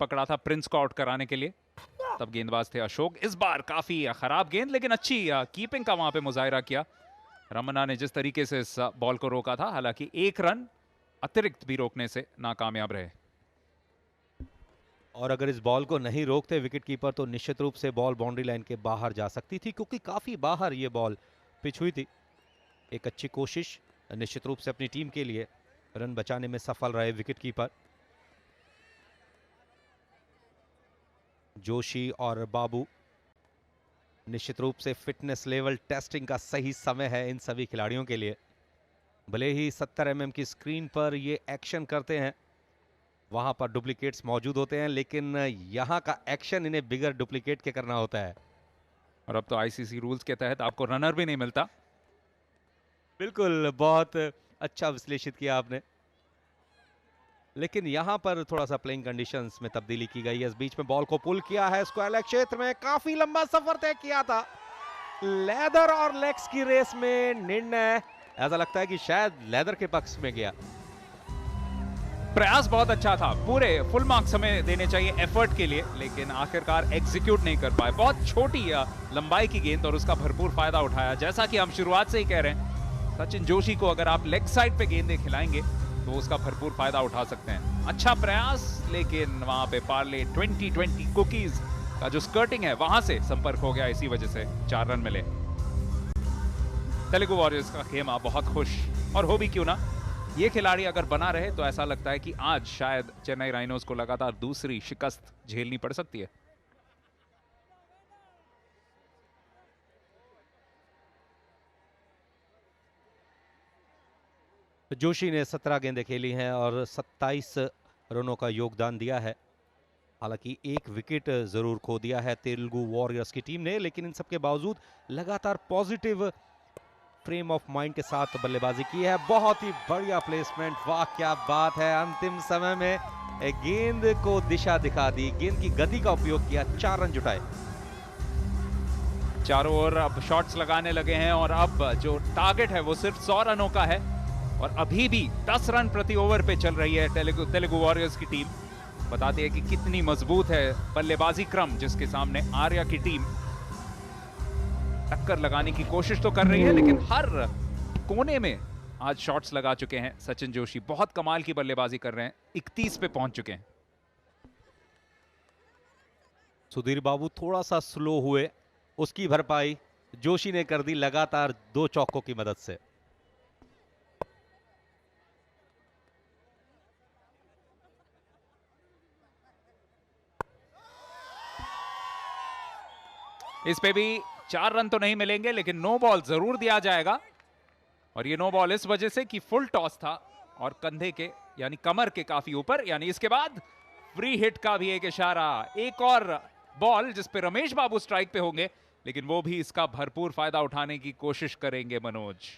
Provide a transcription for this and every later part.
पकड़ा था प्रिंस को आउट कराने के लिए, तब गेंदबाज थे अशोक। इस बार काफी खराब गेंद, लेकिन अच्छी कीपिंग का वहां पे मुजाहिरा किया रमन्ना ने जिस तरीके से इस बॉल को रोका था। हालांकि एक रन अतिरिक्त भी रोकने से नाकामयाब रहे। और अगर इस बॉल को नहीं रोकते विकेट कीपर तो निश्चित रूप से बॉल बाउंड्री लाइन के बाहर जा सकती थी, क्योंकि काफी बाहर ये बॉल पिच हुई थी। एक अच्छी कोशिश, निश्चित रूप से अपनी टीम के लिए रन बचाने में सफल रहे विकेट कीपर। जोशी और बाबू, निश्चित रूप से फिटनेस लेवल टेस्टिंग का सही समय है इन सभी खिलाड़ियों के लिए। भले ही 70 mm की स्क्रीन पर ये एक्शन करते हैं, वहां पर डुप्लीकेट्स मौजूद होते हैं, लेकिन यहां का एक्शन इन्हें बिगर डुप्लीकेट के करना होता है। और अब तो आईसीसी रूल्स के तहत आपको रनर भी नहीं मिलता। बिल्कुल, बहुत अच्छा विश्लेषित किया आपने। लेकिन यहां पर थोड़ा सा प्लेइंग कंडीशंस में तब्दीली की गई है। इस बीच में बॉल को पुल किया है, स्क्वायर लेग क्षेत्र में काफी लंबा सफर तय किया था। लेदर और लेग्स की रेस में निर्णय ऐसा लगता है कि शायद लेदर के पक्ष में गया। प्रयास बहुत अच्छा था, पूरे फुल मार्क्स हमें देने चाहिए एफर्ट के लिए, लेकिन आखिरकार एग्जीक्यूट नहीं कर पाए। बहुत छोटी लंबाई की गेंद और उसका भरपूर फायदा उठाया। जैसा कि हम शुरुआत से ही कह रहे हैं, सचिन जोशी को अगर आप लेग साइड पे गेंदें खिलाएंगे तो उसका भरपूर फायदा उठा सकते हैं। अच्छा प्रयास, लेकिन वहां पे पार्ले 2020 कुकीज का जो स्कर्टिंग है वहां से संपर्क हो गया, इसी वजह से 4 रन मिले। तेलुगु वॉरियर्स का खेमा बहुत खुश, और हो भी क्यों ना। ये खिलाड़ी अगर बना रहे तो ऐसा लगता है कि आज शायद चेन्नई राइनोज को लगातार दूसरी शिकस्त झेलनी पड़ सकती है। जोशी ने 17 गेंदें खेली हैं और 27 रनों का योगदान दिया है। हालांकि एक विकेट जरूर खो दिया है तेलुगु वॉरियर्स की टीम ने, लेकिन इन सब के बावजूद लगातार पॉजिटिव फ्रेम ऑफ माइंड के साथ बल्लेबाजी की है। बहुत ही बढ़िया प्लेसमेंट, वाह क्या बात है। अंतिम समय में गेंद को दिशा दिखा दी, गेंद की गति का उपयोग किया, 4 रन जुटाए। चारों ओर अब शॉट्स लगाने लगे हैं, और अब जो टारगेट है वो सिर्फ 100 रनों का है, और अभी भी 10 रन प्रति ओवर पे चल रही है तेलुगु वॉरियर्स की टीम। बताती है कि कितनी मजबूत है बल्लेबाजी क्रम, जिसके सामने आर्या की टीम टक्कर लगाने की कोशिश तो कर रही है, लेकिन हर कोने में आज शॉट्स लगा चुके हैं सचिन जोशी। बहुत कमाल की बल्लेबाजी कर रहे हैं, 31 पे पहुंच चुके हैं। सुधीर बाबू थोड़ा सा स्लो हुए, उसकी भरपाई जोशी ने कर दी लगातार 2 चौकों की मदद से। इस पे भी 4 रन तो नहीं मिलेंगे, लेकिन नो बॉल जरूर दिया जाएगा। और ये नो बॉल इस वजह से कि फुल टॉस था और कंधे के यानी कमर के काफी ऊपर, यानी इसके बाद फ्री हिट का भी एक इशारा। एक और बॉल जिस पे रमेश बाबू स्ट्राइक पे होंगे, लेकिन वो भी इसका भरपूर फायदा उठाने की कोशिश करेंगे मनोज।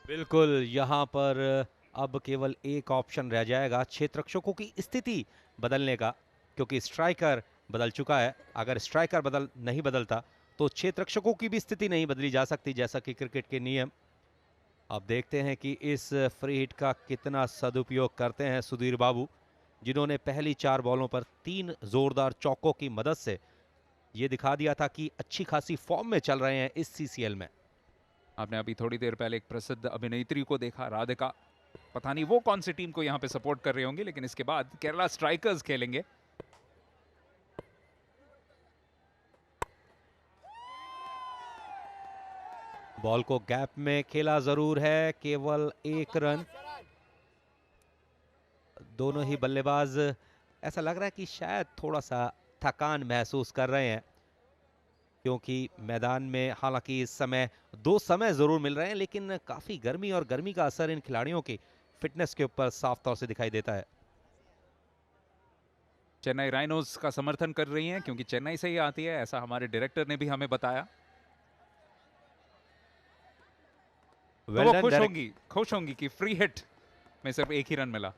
बिल्कुल, यहां पर अब केवल एक ऑप्शन रह जाएगा क्षेत्ररक्षकों की स्थिति बदलने का, क्योंकि स्ट्राइकर बदल चुका है। अगर स्ट्राइकर नहीं बदलता तो क्षेत्ररक्षकों की भी स्थिति नहीं बदली जा सकती, जैसा कि क्रिकेट के नियम। अब देखते हैं कि इस फ्री हिट का कितना सदुपयोग करते हैं सुधीर बाबू, जिन्होंने पहली 4 बॉलों पर 3 जोरदार चौकों की मदद से ये दिखा दिया था कि अच्छी खासी फॉर्म में चल रहे हैं इस सीसीएल में। आपने अभी थोड़ी देर पहले एक प्रसिद्ध अभिनेत्री को देखा, राधिका। पता नहीं वो कौन सी टीम को यहां पे सपोर्ट कर रहे होंगे, लेकिन इसके बाद केरला स्ट्राइकर्स खेलेंगे। बॉल को गैप में खेला जरूर है, केवल 1 रन। दोनों ही बल्लेबाज ऐसा लग रहा है कि शायद थोड़ा सा थकान महसूस कर रहे हैं, क्योंकि मैदान में हालांकि इस समय 2 समय जरूर मिल रहे हैं, लेकिन काफी गर्मी और गर्मी का असर इन खिलाड़ियों की फिटनेस के ऊपर साफ तौर से दिखाई देता है। चेन्नई राइनोज का समर्थन कर रही हैं, क्योंकि चेन्नई से ही आती है, ऐसा हमारे डायरेक्टर ने भी हमें बताया। तो वो खुश होंगी कि फ्री हिट में सिर्फ 1 ही रन मिला।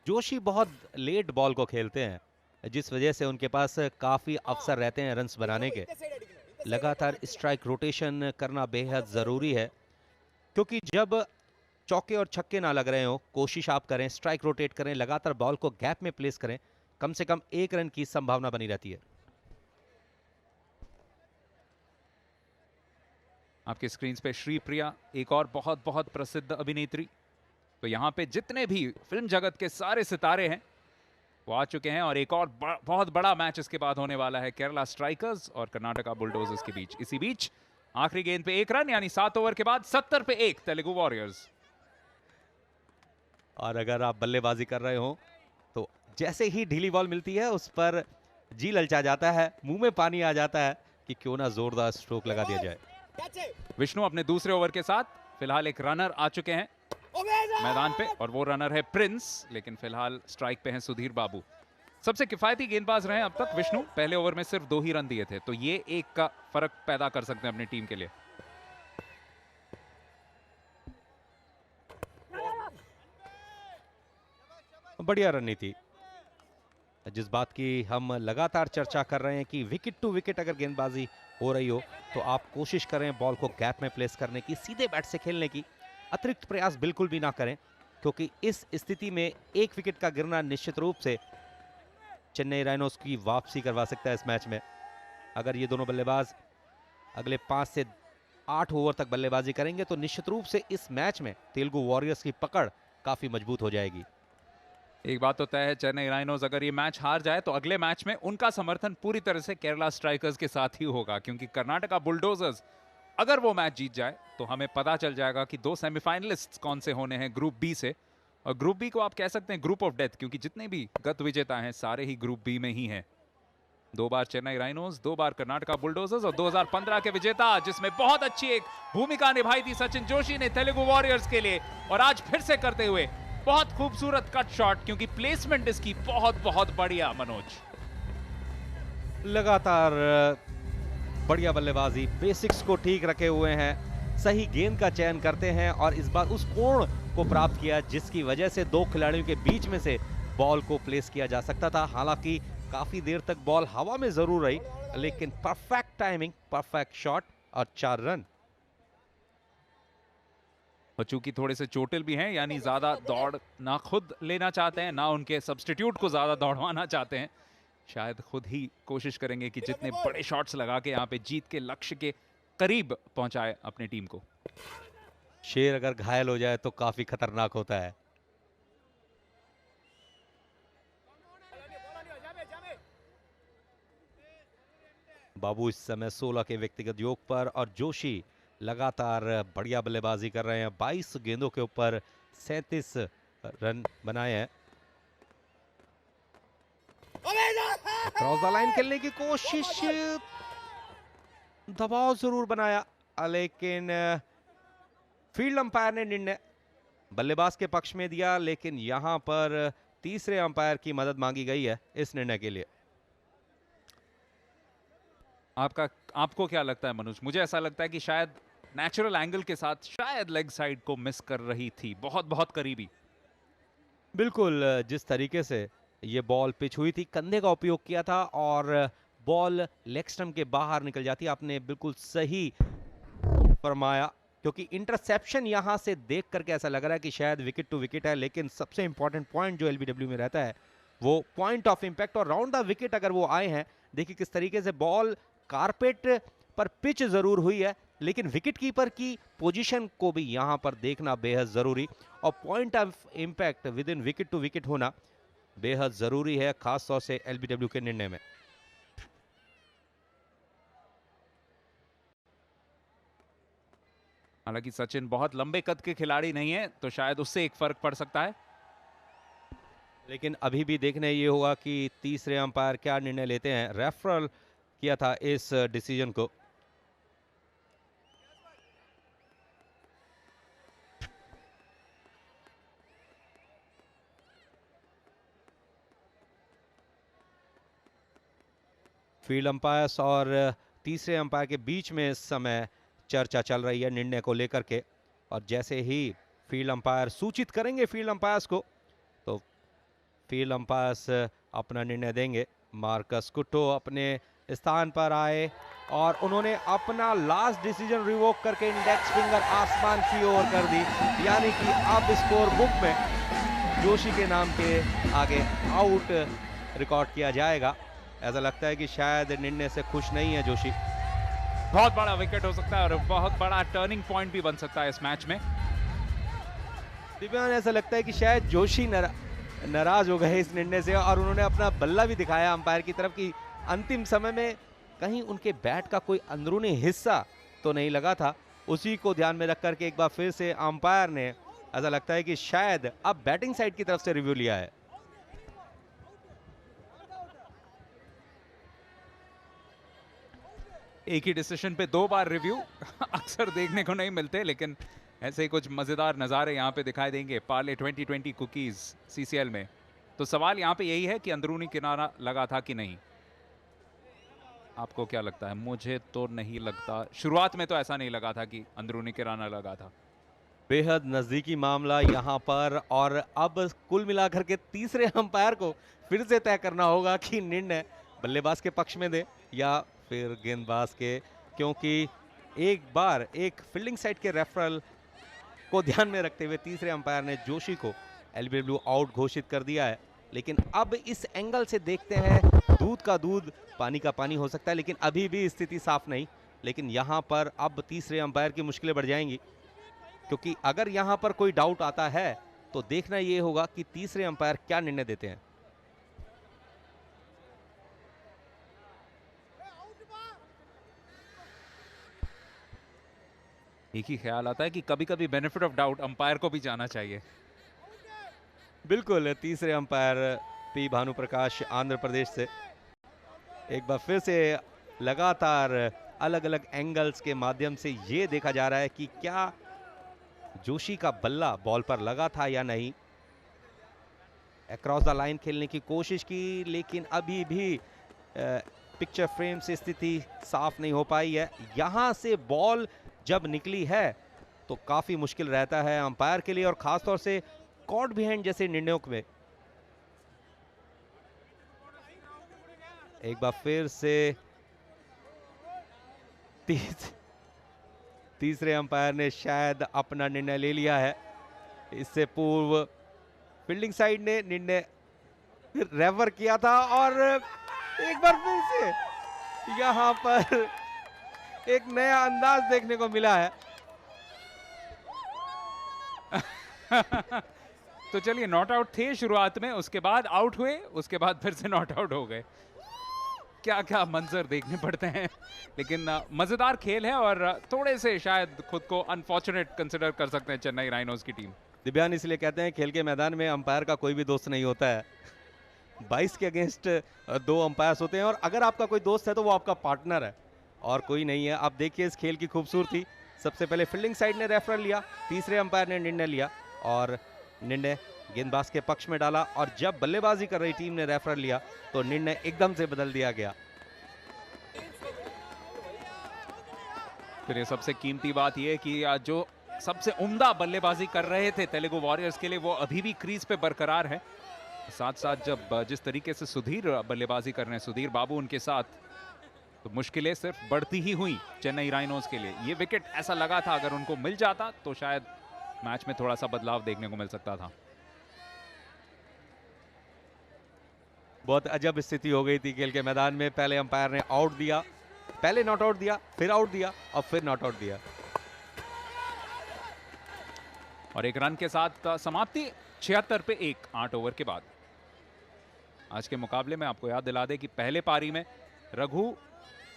जोशी बहुत लेट बॉल को खेलते हैं, जिस वजह से उनके पास काफी अवसर रहते हैं रन्स बनाने के। लगातार स्ट्राइक रोटेशन करना बेहद जरूरी है। क्योंकि जब चौके और छक्के ना लग रहे हो, कोशिश आप करें, स्ट्राइक रोटेट करें, लगातार बॉल को गैप में प्लेस करें, कम से कम 1 रन की संभावना बनी रहती है। आपके स्क्रीन पे श्री प्रिया, एक और बहुत बहुत प्रसिद्ध अभिनेत्री। तो यहाँ पे जितने भी फिल्म जगत के सारे सितारे हैं वो आ चुके हैं और एक और बहुत बड़ा मैच इसके बाद होने वाला है केरला स्ट्राइकर्स और कर्नाटका बुलडोजर्स के बीच। इसी बीच आखिरी गेंद पे 1 रन, यानी 7 ओवर के बाद 70 पे 1 तेलुगु वॉरियर्स। और अगर आप बल्लेबाजी कर रहे हो तो जैसे ही ढीली बॉल मिलती है उस पर जी ललचा जाता है, मुंह में पानी आ जाता है कि क्यों ना जोरदार स्ट्रोक लगा दिया जाए। विष्णु अपने दूसरे ओवर के साथ फिलहाल एक रनर आ चुके हैं मैदान पे और वो रनर है प्रिंस, लेकिन फिलहाल स्ट्राइक पे हैं सुधीर बाबू। सबसे किफायती गेंदबाज रहे अब तक विष्णु, पहले ओवर में सिर्फ 2 ही रन दिए थे, तो ये एक का फर्क पैदा कर सकते हैं अपनी टीम के लिए। बढ़िया रणनीति। जिस बात की हम लगातार चर्चा कर रहे हैं कि विकेट टू विकेट अगर गेंदबाजी हो रही हो तो आप कोशिश करें बॉल को गैप में प्लेस करने की, सीधे बैट से खेलने की, अतिरिक्त प्रयास बिल्कुल भी ना करें, क्योंकि इस स्थिति में 1 विकेट का गिरना निश्चित रूप से चेन्नई राइनोस की वापसी करवा सकता है इस मैच में। अगर ये दोनों बल्लेबाज अगले 5 से 8 ओवर तक बल्लेबाजी करेंगे तो निश्चित रूप से इस मैच में तेलुगु वॉरियर्स की पकड़ काफी मजबूत हो जाएगी। एक बात तो तय है, चेन्नई राइनोज अगर ये मैच हार जाए तो अगले मैच में उनका समर्थन पूरी तरह से केरला स्ट्राइकर्स के साथ ही होगा, क्योंकि कर्नाटका बुलडोजर्स अगर वो मैच जीत जाए तो हमें पता चल जाएगा कि 2 सेमीफाइनलिस्ट कौन से होने हैं ग्रुप बी से। और ग्रुप बी को आप कह सकते हैं ग्रुप ऑफ डेथ, क्योंकि जितने भी गत विजेता हैं सारे ही ग्रुप बी में ही हैं। 2 बार चेन्नई राइनोज, 2 बार कर्नाटका बुलडोजर्स और 2015 के विजेता, जिसमें बहुत अच्छी एक भूमिका निभाई थी सचिन जोशी ने तेलुगु वॉरियर्स के लिए, और आज फिर से करते हुए बहुत खूबसूरत कट शॉट, क्योंकि प्लेसमेंट इसकी बहुत बहुत बढ़िया। मनोज लगातार बढ़िया बल्लेबाजी, बेसिक्स को ठीक रखे हुए हैं, सही गेंद का चयन करते हैं और इस बार उस कोण को प्राप्त किया जिसकी वजह से 2 खिलाड़ियों के बीच में से बॉल को प्लेस किया जा सकता था। हालांकि काफी देर तक बॉल हवा में जरूर रही, लेकिन परफेक्ट टाइमिंग, परफेक्ट शॉट और 4 रन। और चूंकि थोड़े से चोटिल भी हैं, यानी ज्यादा दौड़ ना खुद लेना चाहते हैं ना उनके सब्स्टिट्यूट को ज्यादा दौड़वाना चाहते हैं, शायद खुद ही कोशिश करेंगे कि जितने बड़े शॉट्स लगा के यहाँ पे जीत के लक्ष्य के करीब पहुंचाए अपनी टीम को। शेर अगर घायल हो जाए तो काफी खतरनाक होता है। बाबू इस समय 16 के व्यक्तिगत योग पर और जोशी लगातार बढ़िया बल्लेबाजी कर रहे हैं। 22 गेंदों के ऊपर 37 रन बनाए हैं। क्रॉस द लाइन खेलने की कोशिश, दबाव जरूर बनाया, लेकिन फील्ड अंपायर ने निर्णय बल्लेबाज के पक्ष में दिया, लेकिन यहां पर तीसरे अंपायर की मदद मांगी गई है इस निर्णय के लिए। आपको क्या लगता है मनोज? मुझे ऐसा लगता है कि शायद नेचुरल एंगल के साथ शायद लेग साइड को मिस कर रही थी, बहुत बहुत करीबी। बिल्कुल, जिस तरीके से ये बॉल पिच हुई थी, कंधे का उपयोग किया था और बॉल लेग स्टंप के बाहर निकल जाती। आपने बिल्कुल सही फरमाया, क्योंकि इंटरसेप्शन यहां से देख करके ऐसा लग रहा है कि शायद विकेट टू विकेट है, लेकिन सबसे इंपॉर्टेंट पॉइंट जो एलबीडब्ल्यू में रहता है वो पॉइंट ऑफ इंपैक्ट और राउंड द विकेट अगर वो आए हैं। देखिए किस तरीके से बॉल कारपेट पर पिच जरूर हुई है, लेकिन विकेट कीपर की पोजीशन को भी यहां पर देखना बेहद जरूरी, और point of impact within wicket to wicket होना बेहद जरूरी है, खास तौर से एलबीडब्ल्यू के निर्णय में। हालांकि सचिन बहुत लंबे कद के खिलाड़ी नहीं है, तो शायद उससे एक फर्क पड़ सकता है, लेकिन अभी भी देखने ये होगा कि तीसरे अंपायर क्या निर्णय लेते हैं। रेफरल किया था इस डिसीजन को। फील्ड अंपायर्स और तीसरे अंपायर के बीच में इस समय चर्चा चल रही है निर्णय को लेकर के, और जैसे ही फील्ड अंपायर सूचित करेंगे फील्ड अंपायर्स को, तो फील्ड अंपायर्स अपना निर्णय देंगे। मार्कस कुट्टो अपने स्थान पर आए और उन्होंने अपना लास्ट डिसीजन रिवोक करके इंडेक्स फिंगर आसमान की ओर कर दी, यानी कि अब स्कोर बुक में जोशी के नाम के आगे आउट रिकॉर्ड किया जाएगा। ऐसा लगता है कि शायद निर्णय से खुश नहीं है जोशी। बहुत बड़ा विकेट हो सकता है और बहुत बड़ा टर्निंग पॉइंट भी बन सकता है इस मैच में। दिव्यांग, ऐसा लगता है कि शायद जोशी नाराज हो गए इस निर्णय से और उन्होंने अपना बल्ला भी दिखाया अंपायर की तरफ कि अंतिम समय में कहीं उनके बैट का कोई अंदरूनी हिस्सा तो नहीं लगा था। उसी को ध्यान में रख करके एक बार फिर से अंपायर ने, ऐसा लगता है कि शायद अब बैटिंग साइड की तरफ से रिव्यू लिया है। एक ही डिसीजन पे 2 बार रिव्यू अक्सर देखने को नहीं मिलते, लेकिन ऐसे ही कुछ मजेदार नज़ारे यहाँ पे दिखाई देंगे पार्ले 2020 कुकीज सीसीएल में। तो सवाल यहाँ पे यही है कि अंदरूनी किनारा लगा था कि नहीं। आपको क्या लगता है? मुझे तो नहीं लगता, शुरुआत में तो ऐसा नहीं लगा था कि अंदरूनी किनारा लगा था। बेहद नजदीकी मामला यहाँ पर, और अब कुल मिलाकर के तीसरे अंपायर को फिर से तय करना होगा कि निर्णय बल्लेबाज के पक्ष में दे या फिर गेंदबाज के, क्योंकि एक बार एक फील्डिंग साइड के रेफरल को ध्यान में रखते हुए तीसरे अंपायर ने जोशी को एलबीडब्ल्यू आउट घोषित कर दिया है। लेकिन अब इस एंगल से देखते हैं, दूध का दूध पानी का पानी हो सकता है, लेकिन अभी भी स्थिति साफ नहीं। लेकिन यहाँ पर अब तीसरे अंपायर की मुश्किलें बढ़ जाएंगी, क्योंकि अगर यहाँ पर कोई डाउट आता है तो देखना ये होगा कि तीसरे अंपायर क्या निर्णय देते हैं। एक ही ख्याल आता है कि कभी कभी बेनिफिट ऑफ डाउट अंपायर को भी जाना चाहिए। बिल्कुल, तीसरे अंपायर पी भानुप्रकाश आंध्र प्रदेश से एक बार फिर से लगातार अलग अलग एंगल्स के माध्यम से ये देखा जा रहा है कि क्या जोशी का बल्ला बॉल पर लगा था या नहीं। अक्रॉस द लाइन खेलने की कोशिश की, लेकिन अभी भी पिक्चर फ्रेम से स्थिति साफ नहीं हो पाई है। यहां से बॉल जब निकली है तो काफी मुश्किल रहता है अंपायर के लिए, और खासतौर से कॉट बिहाइंड जैसे निर्णयों में। एक बार फिर से तीसरे अंपायर ने शायद अपना निर्णय ले लिया है। इससे पूर्व फील्डिंग साइड ने निर्णय रेवर किया था, और एक बार फिर से यहां पर एक नया अंदाज देखने को मिला है। तो चलिए, नॉट आउट थे शुरुआत में, उसके बाद आउट हुए, उसके बाद फिर से नॉट आउट हो गए। क्या क्या मंजर देखने पड़ते हैं। लेकिन मजेदार खेल है और थोड़े से शायद खुद को अनफॉर्चुनेट कंसिडर कर सकते हैं चेन्नई राइनोज की टीम। दिव्यांग, इसलिए कहते हैं खेल के मैदान में अंपायर का कोई भी दोस्त नहीं होता है। 22 के अगेंस्ट 2 अंपायर्स होते हैं, और अगर आपका कोई दोस्त है तो वो आपका पार्टनर है और कोई नहीं है। आप देखिए इस खेल की खूबसूरती। सबसे पहले फील्डिंग साइड ने रेफरल लिया, तीसरे अंपायर ने निर्णय लिया और निर्णय गेंदबाज के पक्ष में डाला, और जब बल्लेबाजी कर रही टीम ने रेफरल लिया तो निर्णय एकदम से बदल दिया गया। फिर ये सबसे कीमती बात यह कि जो सबसे उम्दा बल्लेबाजी कर रहे थे तेलुगु वॉरियर्स के लिए, वो अभी भी क्रीज पे बरकरार है। साथ साथ जब जिस तरीके से सुधीर बल्लेबाजी कर रहे हैं, सुधीर बाबू उनके साथ, तो मुश्किलें सिर्फ बढ़ती ही हुई चेन्नई राइनोज के लिए। ये विकेट ऐसा लगा था अगर उनको मिल जाता तो शायद मैच में थोड़ा सा बदलाव देखने को मिल सकता था। बहुत अजब स्थिति हो गई थी खेल के मैदान में। पहले अंपायर ने आउट दिया, पहले नॉट आउट दिया, फिर आउट दिया और फिर नॉट आउट दिया, और एक रन के साथ समाप्ति 76 पे 1 8 ओवर के बाद। आज के मुकाबले में आपको याद दिला दे कि पहले पारी में रघु,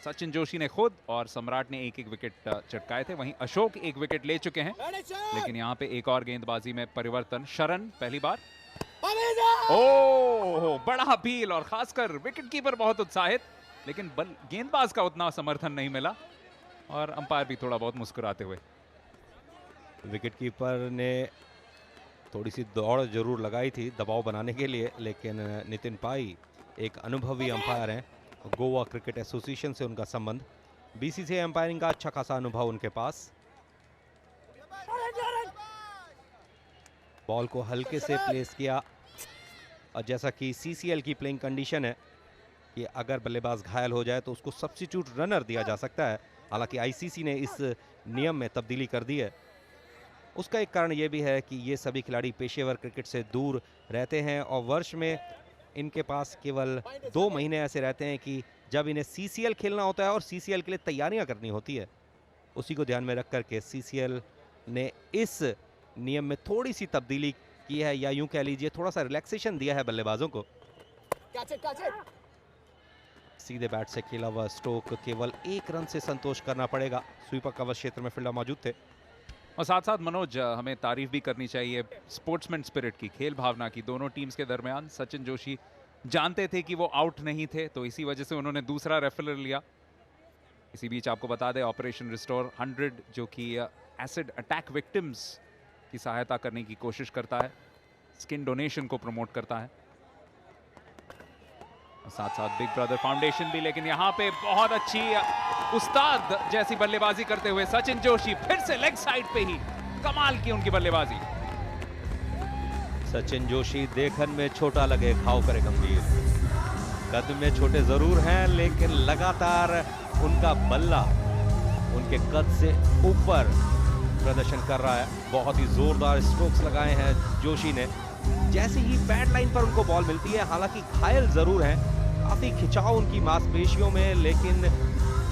सचिन जोशी ने खुद और सम्राट ने एक एक विकेट चटकाए थे, वहीं अशोक एक विकेट ले चुके हैं। लेकिन यहां पे एक और गेंदबाजी में परिवर्तन, शरण पहली बार, ओह बड़ा अपील, और खासकर विकेट कीपर बहुत उत्साहित, लेकिन गेंदबाज का उतना समर्थन नहीं मिला और अंपायर भी थोड़ा बहुत मुस्कुराते हुए। विकेट कीपर ने थोड़ी सी दौड़ जरूर लगाई थी दबाव बनाने के लिए, लेकिन नितिन पाई एक अनुभवी अंपायर हैं, गोवा क्रिकेट एसोसिएशन से उनका संबंध, बीसीसीआई अंपायरिंग का अच्छा खासा अनुभव उनके पास। बॉल को हल्के से प्लेस किया, और जैसा कि सीसीएल की प्लेइंग कंडीशन है, कि अगर बल्लेबाज घायल हो जाए तो उसको सब्स्टिट्यूट रनर दिया जा सकता है। हालांकि आईसीसी ने इस नियम में तब्दीली कर दी है। उसका एक कारण ये भी है कि ये सभी खिलाड़ी पेशेवर क्रिकेट से दूर रहते हैं और वर्ष में इनके पास केवल 2 महीने ऐसे रहते हैं कि जब इन्हें सीसीएल खेलना होता है और सीसीएल के लिए तैयारियां करनी होती है। उसी को ध्यान में रख करके सीसीएल ने इस नियम में थोड़ी सी तब्दीली की है, या यूं कह लीजिए थोड़ा सा रिलैक्सेशन दिया है बल्लेबाजों को। सीधे बैट से खेला हुआ स्ट्रोक केवल 1 रन से संतोष करना पड़ेगा। स्वीपर कवर क्षेत्र में फील्डर मौजूद थे। और साथ साथ मनोज, हमें तारीफ भी करनी चाहिए स्पोर्ट्समैन स्पिरिट की, खेल भावना की दोनों टीम्स के दरमियान। सचिन जोशी जानते थे कि वो आउट नहीं थे, तो इसी वजह से उन्होंने दूसरा रेफरल लिया। इसी बीच आपको बता दें ऑपरेशन रिस्टोर 100 जो कि एसिड अटैक विक्टिम्स की सहायता करने की कोशिश करता है, स्किन डोनेशन को प्रमोट करता है, साथ साथ बिग ब्रदर फाउंडेशन भी। लेकिन यहां पे बहुत अच्छी उस्ताद जैसी बल्लेबाजी करते हुए सचिन जोशी फिर से लेग साइड पे ही कमाल की उनकी बल्लेबाजी। सचिन जोशी देखन में छोटा लगे घाव करे गंभीर। कद में छोटे जरूर हैं लेकिन लगातार उनका बल्ला उनके कद से ऊपर प्रदर्शन कर रहा है। बहुत ही जोरदार स्ट्रोक्स लगाए हैं जोशी ने। जैसे ही बैट लाइन पर उनको बॉल मिलती है, हालांकि घायल जरूर हैं, काफी खिंचाव उनकी मांसपेशियों में, लेकिन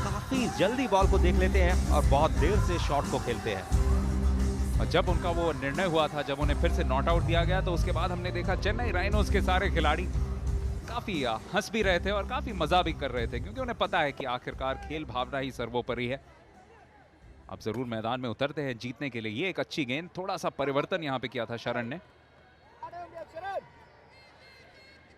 काफी जल्दी बॉल को देख लेते हैं और बहुत देर से शॉट को खेलते हैं। और जब उनका वो निर्णय हुआ था, जब उन्हें फिर से नॉट आउट दिया गया, तो उसके बाद हमने देखा चेन्नई राइनोज के सारे खिलाड़ी काफी हंस भी रहे थे और काफी मजा भी कर रहे थे, क्योंकि उन्हें पता है कि आखिरकार खेल भावना ही सर्वोपरि है। अब जरूर मैदान में उतरते हैं जीतने के लिए। ये एक अच्छी गेंद, थोड़ा सा परिवर्तन यहाँ पे किया था शरण ने,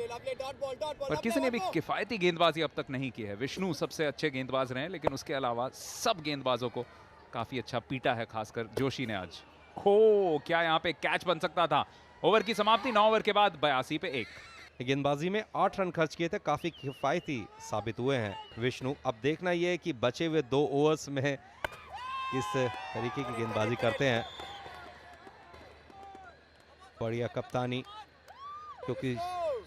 पर किसी ने भी किफायती गेंदबाजी अब तक नहीं की है। विष्णु सबसे अच्छे गेंदबाज रहे हैं, लेकिन उसके अलावा सब गेंदबाजों को काफी अच्छा पीटा है, खासकर जोशी ने आज। हो, क्या यहाँ पे कैच बन सकता था। ओवर की समाप्ति 9 ओवर के बाद 82 पे 1। गेंदबाजी में 8 रन खर्च किए थे, काफी किफायती साबित हुए हैं विष्णु। अब देखना यह है कि बचे हुए 2 ओवर्स में किस तरीके की गेंदबाजी करते हैं। बढ़िया कप्तानी, क्योंकि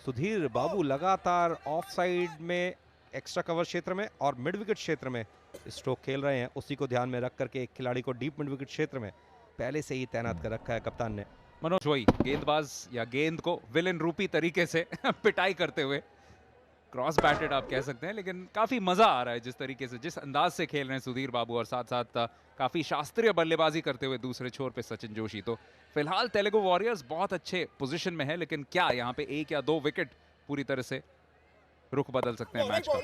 सुधीर बाबू लगातार ऑफ साइड में, एक्स्ट्रा कवर क्षेत्र में और मिड विकेट क्षेत्र में स्ट्रोक खेल रहे हैं। उसी को ध्यान में रख करके एक खिलाड़ी को डीप मिड विकेट क्षेत्र में पहले से ही तैनात कर रखा है कप्तान ने। मनोज वही गेंदबाज या गेंद को विलेन रूपी तरीके से पिटाई करते हुए, क्रॉस बैटेड आप कह सकते हैं, लेकिन काफी मजा आ रहा है जिस तरीके से, जिस अंदाज से खेल रहे हैं सुधीर बाबू, और साथ साथ काफी शास्त्रीय बल्लेबाजी करते हुए दूसरे छोर पे सचिन जोशी। तो फिलहाल तेलुगु वॉरियर्स बहुत अच्छे पोजीशन में है, लेकिन क्या यहाँ पे 1 या 2 विकेट पूरी तरह से रुख बदल सकते हैं मैच का।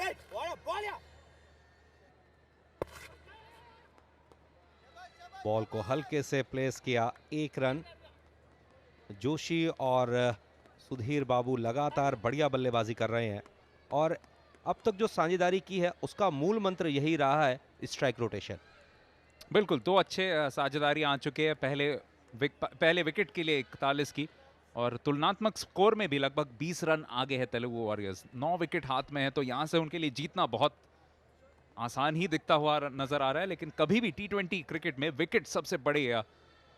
बॉल को हल्के से प्लेस किया, 1 रन। जोशी और सुधीर बाबू लगातार बढ़िया बल्लेबाजी कर रहे हैं, और अब तक जो साझेदारी की है उसका मूल मंत्र यही रहा है, स्ट्राइक रोटेशन। बिल्कुल, 2 अच्छे साझेदारी आ चुके हैं। पहले विकेट के लिए 41 की, और तुलनात्मक स्कोर में भी लगभग 20 रन आगे है तेलुगु वॉरियर्स। 9 विकेट हाथ में है, तो यहां से उनके लिए जीतना बहुत आसान ही दिखता हुआ नजर आ रहा है। लेकिन कभी भी T20 क्रिकेट में विकेट सबसे बड़े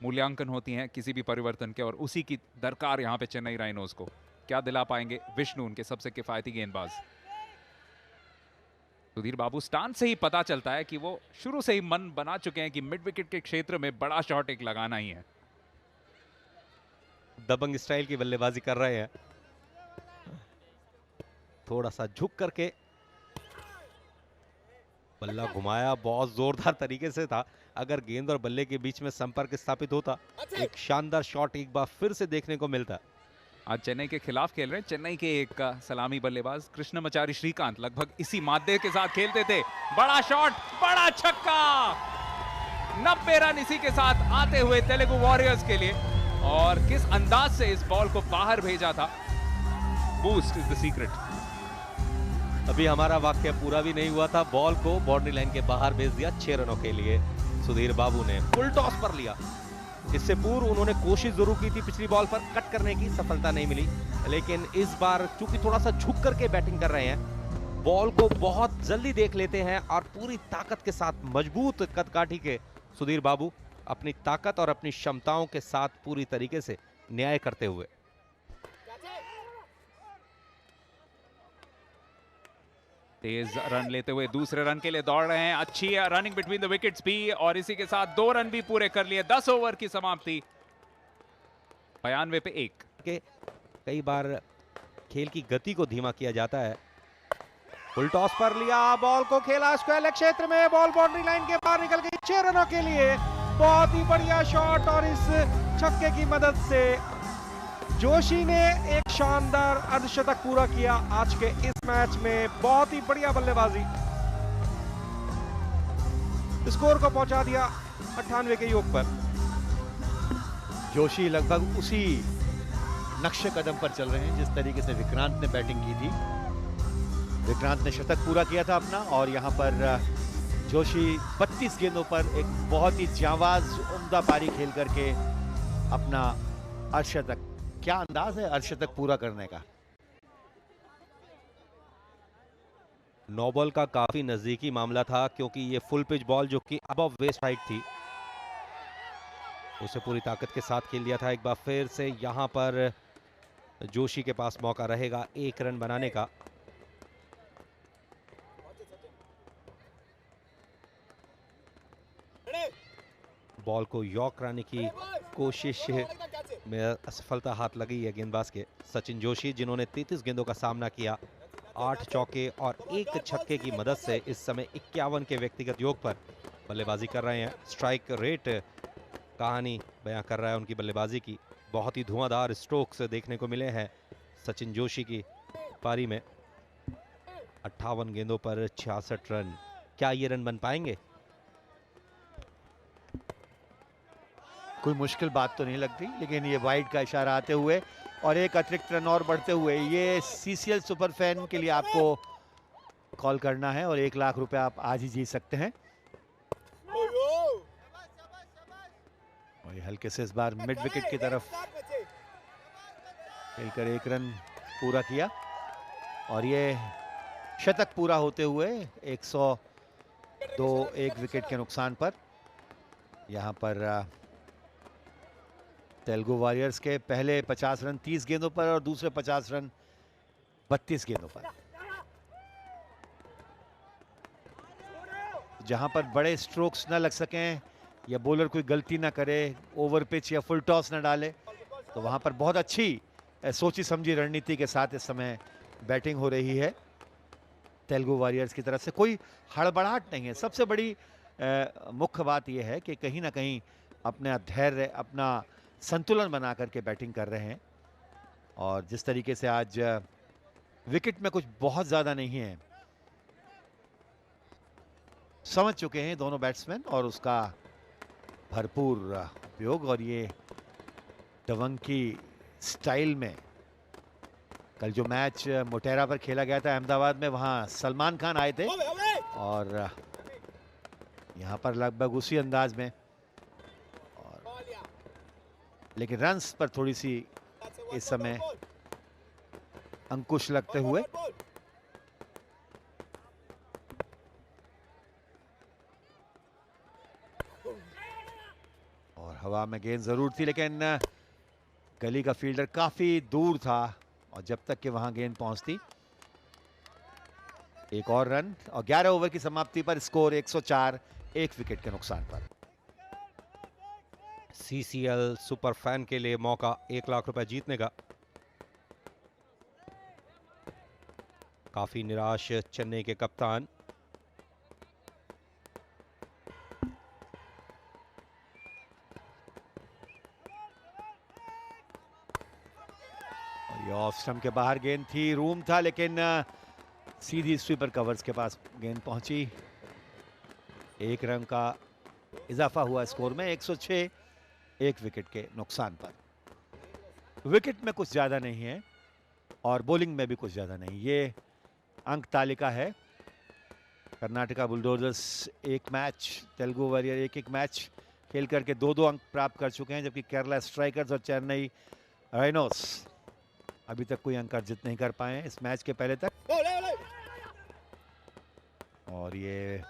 मूल्यांकन होती हैं किसी भी परिवर्तन के, और उसी की दरकार यहां पे चेन्नई राइनोज को। क्या दिला पाएंगे विष्णु, उनके सबसे किफायती गेंदबाज। सुधीर बाबू स्टांस से ही पता चलता है कि वो शुरू से ही मन बना चुके हैं कि मिड विकेट के क्षेत्र में बड़ा शॉट एक लगाना ही है। दबंग स्टाइल की बल्लेबाजी कर रहे हैं, थोड़ा सा झुक करके बल्ला घुमाया, बहुत जोरदार तरीके से था। अगर गेंद और बल्ले के बीच में संपर्क स्थापित होता, एक शानदार शॉट एक बार फिर से देखने को मिलता। आज चेन्नई के खिलाफ खेल रहे हैं। चेन्नई के एक सलामी बल्लेबाज कृष्णमचारी श्रीकांत लगभग इसी मादे के साथ खेलते थे। बड़ा शॉट, बड़ा छक्का, 90 रन इसी के साथ आते हुए तेलुगु वॉरियर्स के लिए। और किस अंदाज से इस बॉल को बाहर भेजा था। Boost is the secret. अभी हमारा वाक्य पूरा भी नहीं हुआ था, बॉल को बाउंड्री लाइन के बाहर भेज दिया 6 रनों के लिए। सुधीर बाबू ने फुल टॉस पर लिया। इससे पूर्व उन्होंने कोशिश जरूर की थी पिछली बॉल पर कट करने की, सफलता नहीं मिली। लेकिन इस बार चूंकि थोड़ा सा झुक करके बैटिंग कर रहे हैं, बॉल को बहुत जल्दी देख लेते हैं और पूरी ताकत के साथ, मजबूत कदकाठी के सुधीर बाबू अपनी ताकत और अपनी क्षमताओं के साथ पूरी तरीके से न्याय करते हुए। तेज रन लेते हुए दूसरे रन के लिए दौड़ रहे हैं। अच्छी रनिंग बिटवीन द विकेट्स भी, और इसी के साथ 2 रन भी पूरे कर लिए। 10 ओवर की समाप्ति 92 पे 1 के कई बार खेल की गति को धीमा किया जाता है। फुल टॉस पर लिया, बॉल को खेला स्क्वायर क्षेत्र में, बॉल बाउंड्री लाइन के बाहर निकल गई 6 रनों के लिए। बहुत ही बढ़िया शॉट, और इस छक्के की मदद से जोशी ने एक शानदार अर्धशतक पूरा किया आज के इस मैच में। बहुत ही बढ़िया बल्लेबाजी, स्कोर को पहुंचा दिया 98 के योग पर। जोशी लगभग उसी नक्शे कदम पर चल रहे हैं जिस तरीके से विक्रांत ने बैटिंग की थी। विक्रांत ने शतक पूरा किया था अपना, और यहां पर जोशी 32 गेंदों पर एक बहुत ही जांबाज उम्दा पारी खेल करके अपना अर्धशतक, क्या अंदाज है अर्धशतक पूरा करने का। नो बॉल का काफी नजदीकी मामला था, क्योंकि ये फुल पिच बॉल जो कि अबव वेस्ट हाइट थी, उसे पूरी ताकत के साथ खेल लिया था। एक बार फिर से यहां पर जोशी के पास मौका रहेगा 1 रन बनाने का। बॉल को यॉर्क कराने की कोशिश में असफलता हाथ लगी है गेंदबाज के सचिन जोशी, जिन्होंने 33 गेंदों का सामना किया। 8 चौके और 1 छक्के की मदद से इस समय 51 के व्यक्तिगत योग पर बल्लेबाजी कर रहे हैं। स्ट्राइक रेट कहानी बयां कर रहा है उनकी बल्लेबाजी की। बहुत ही धुआंधार स्ट्रोक्स देखने को मिले हैं सचिन जोशी की पारी में। 58 गेंदों पर 66 रन। क्या ये रन बन पाएंगे? कोई मुश्किल बात तो नहीं लगती, लेकिन ये वाइड का इशारा आते हुए और एक अतिरिक्त रन और बढ़ते हुए ये सीसीएल सुपर फैन के लिए आपको कॉल करना है, और 1 लाख रुपए आप आज ही जीत सकते हैं। और ये हल्के से इस बार मिड विकेट की तरफ खेलकर 1 रन पूरा किया, और ये शतक पूरा होते हुए 102 1 विकेट के नुकसान पर। यहां पर तेलुगु वॉरियर्स के पहले 50 रन 30 गेंदों पर, और दूसरे 50 रन 32 गेंदों पर। जहां पर बड़े स्ट्रोक्स ना लग सकें या बॉलर कोई गलती ना करे, ओवर पिच या फुल टॉस ना डाले, तो वहां पर बहुत अच्छी सोची समझी रणनीति के साथ इस समय बैटिंग हो रही है तेलुगु वॉरियर्स की तरफ से। कोई हड़बड़ाहट नहीं है। सबसे बड़ी मुख्य बात यह है कि कहीं ना कहीं अपना धैर्य, अपना संतुलन बना करके बैटिंग कर रहे हैं, और जिस तरीके से आज विकेट में कुछ बहुत ज्यादा नहीं है, समझ चुके हैं दोनों बैट्समैन और उसका भरपूर उपयोग। और ये दबंग की स्टाइल में कल जो मैच मोटेरा पर खेला गया था अहमदाबाद में, वहां सलमान खान आए थे, और यहां पर लगभग उसी अंदाज में, लेकिन रन्स पर थोड़ी सी इस समय अंकुश लगते हुए। और हवा में गेंद जरूर थी, लेकिन गली का फील्डर काफी दूर था, और जब तक कि वहां गेंद पहुंचती। 1 और रन, और 11 ओवर की समाप्ति पर स्कोर 104 1 विकेट के नुकसान पर। सीसीएल सुपर फैन के लिए मौका 1 लाख रुपए जीतने का। काफी निराश चेन्नई के कप्तान। और ये ऑफ स्टंप के बाहर गेंद थी, रूम था, लेकिन सीधी स्वीपर कवर्स के पास गेंद पहुंची। 1 रन का इजाफा हुआ स्कोर में 106 1 विकेट के नुकसान पर। विकेट में कुछ ज्यादा नहीं है और बॉलिंग में भी कुछ ज्यादा नहीं। ये अंक तालिका है। Karnataka bulldozers 1 match, Telugu warrior 1 match खेल करके 2-2 अंक प्राप्त कर चुके हैं, जबकि केरला स्ट्राइकर्स और चेन्नई राइनोस अभी तक कोई अंक अर्जित नहीं कर पाए हैं इस मैच के पहले तक। और ये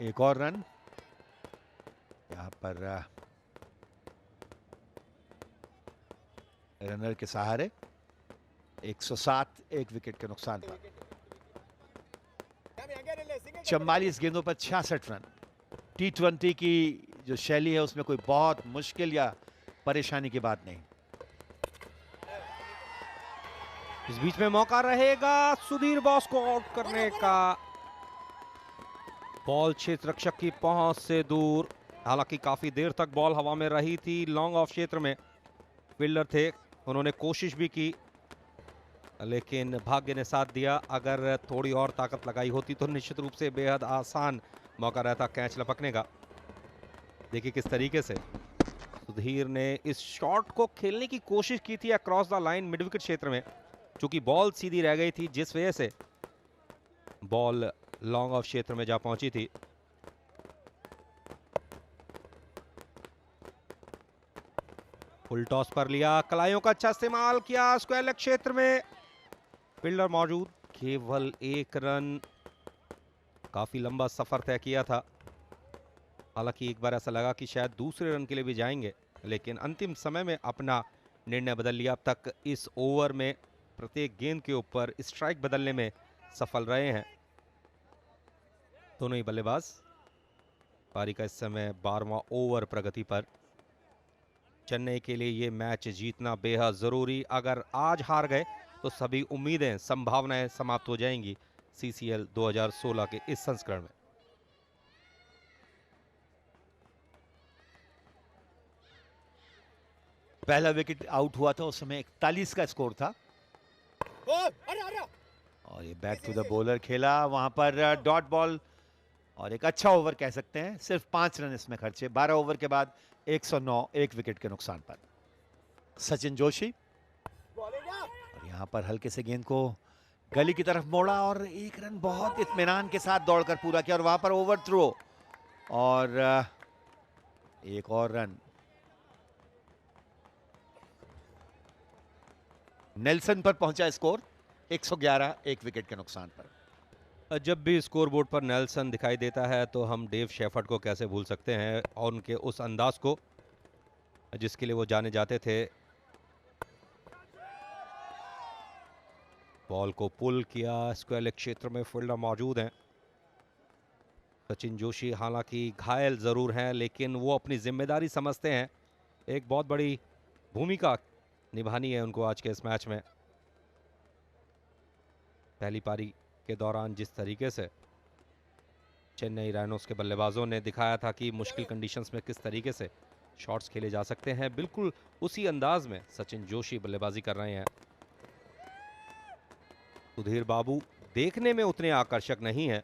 1 और रन यहां पर रनर के सहारे। 107 एक विकेट के नुकसान पर। 44 गेंदों पर 66 रन। T20 की जो शैली है उसमें कोई बहुत मुश्किल या परेशानी की बात नहीं। इस बीच में मौका रहेगा सुधीर बॉस को आउट करने का। बॉल क्षेत्र रक्षक की पहुंच से दूर, हालांकि काफी देर तक बॉल हवा में रही थी। लॉन्ग ऑफ क्षेत्र में फील्डर थे, उन्होंने कोशिश भी की लेकिन भाग्य ने साथ दिया। अगर थोड़ी और ताकत लगाई होती तो निश्चित रूप से बेहद आसान मौका रहता कैच लपकने का। देखिए किस तरीके से सुधीर ने इस शॉट को खेलने की कोशिश की थी across the line mid wicket क्षेत्र में, चूंकि बॉल सीधी रह गई थी जिस वजह से बॉल लॉन्ग ऑफ क्षेत्र में जा पहुंची थी। फुल टॉस पर लिया, कलाइयों का अच्छा इस्तेमाल किया, स्क्वायर लेग क्षेत्र में फील्डर मौजूद, केवल एक रन। काफी लंबा सफर तय किया था, हालांकि एक बार ऐसा लगा कि शायद दूसरे रन के लिए भी जाएंगे, लेकिन अंतिम समय में अपना निर्णय बदल लिया। अब तक इस ओवर में प्रत्येक गेंद के ऊपर स्ट्राइक बदलने में सफल रहे हैं दोनों ही बल्लेबाज। पारी का इस समय 12वां ओवर प्रगति पर। चेन्नई के लिए ये मैच जीतना बेहद जरूरी। अगर आज हार गए तो सभी उम्मीदें, संभावनाएं समाप्त हो जाएंगी CCL 2016 के इस संस्करण में। पहला विकेट आउट हुआ था उस समय 41 का स्कोर था और ये बैक टू द बॉलर खेला, वहां पर डॉट बॉल और एक अच्छा ओवर कह सकते हैं। सिर्फ 5 रन इसमें खर्चे। 12 ओवर के बाद 109 एक विकेट के नुकसान पर। सचिन जोशी और यहां पर हल्के से गेंद को गली की तरफ मोड़ा और एक रन बहुत इत्मीनान के साथ दौड़कर पूरा किया और वहां पर ओवर थ्रो और एक और रन। नेल्सन पर पहुंचा स्कोर 111 एक विकेट के नुकसान पर। जब भी स्कोरबोर्ड पर नेल्सन दिखाई देता है तो हम डेव शेफर्ड को कैसे भूल सकते हैं और उनके उस अंदाज को जिसके लिए वो जाने जाते थे। बॉल को पुल किया, स्क्वायर लेग क्षेत्र में फील्डर मौजूद हैं। सचिन जोशी हालांकि घायल जरूर हैं लेकिन वो अपनी जिम्मेदारी समझते हैं। एक बहुत बड़ी भूमिका निभानी है उनको आज के इस मैच में। पहली पारी के दौरान जिस तरीके से चेन्नई राइनोस के बल्लेबाजों ने दिखाया था कि मुश्किल कंडीशंस में किस तरीके से शॉट्स खेले जा सकते हैं, बिल्कुल उसी अंदाज में सचिन जोशी बल्लेबाजी कर रहे हैं। सुधीर बाबू देखने में उतने आकर्षक नहीं हैं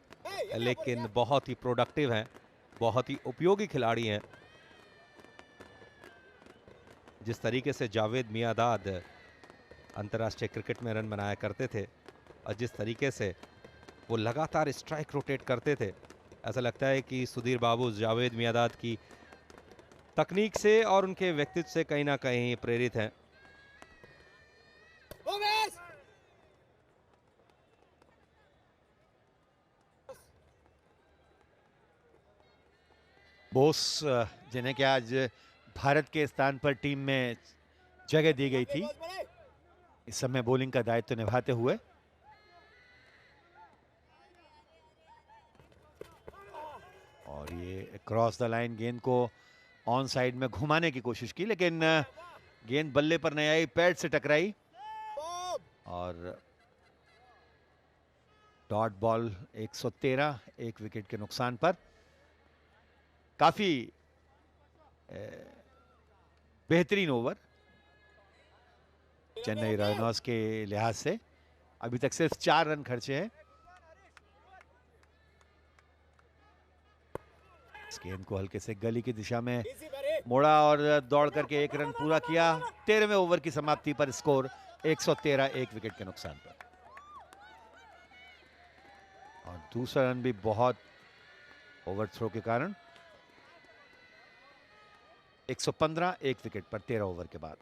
लेकिन बहुत ही प्रोडक्टिव हैं, बहुत ही उपयोगी खिलाड़ी हैं। जिस तरीके से जावेद मियांदाद अंतर्राष्ट्रीय क्रिकेट में रन बनाया करते थे और जिस तरीके से वो लगातार स्ट्राइक रोटेट करते थे, ऐसा लगता है कि सुधीर बाबू जावेद मियांदाद की तकनीक से और उनके व्यक्तित्व से कहीं ना कहीं प्रेरित हैं। बोस जिन्हें कि आज भारत के स्थान पर टीम में जगह दी गई थी, इस समय बॉलिंग का दायित्व निभाते हुए। और ये क्रॉस द लाइन गेंद को ऑन साइड में घुमाने की कोशिश की लेकिन गेंद बल्ले पर नहीं आई, पैड से टकराई और डॉट बॉल 113 एक विकेट के नुकसान पर। काफी बेहतरीन ओवर चेन्नई राइनोस के लिहाज से। अभी तक सिर्फ 4 रन खर्चे हैं। इस गेंद को हल्के से गली की दिशा में मोड़ा और दौड़ करके एक रन पूरा किया। 13वें ओवर की समाप्ति पर स्कोर 113 एक विकेट के नुकसान पर। और दूसरा रन भी बहुत ओवर थ्रो के कारण 115 एक विकेट पर 13 ओवर के बाद।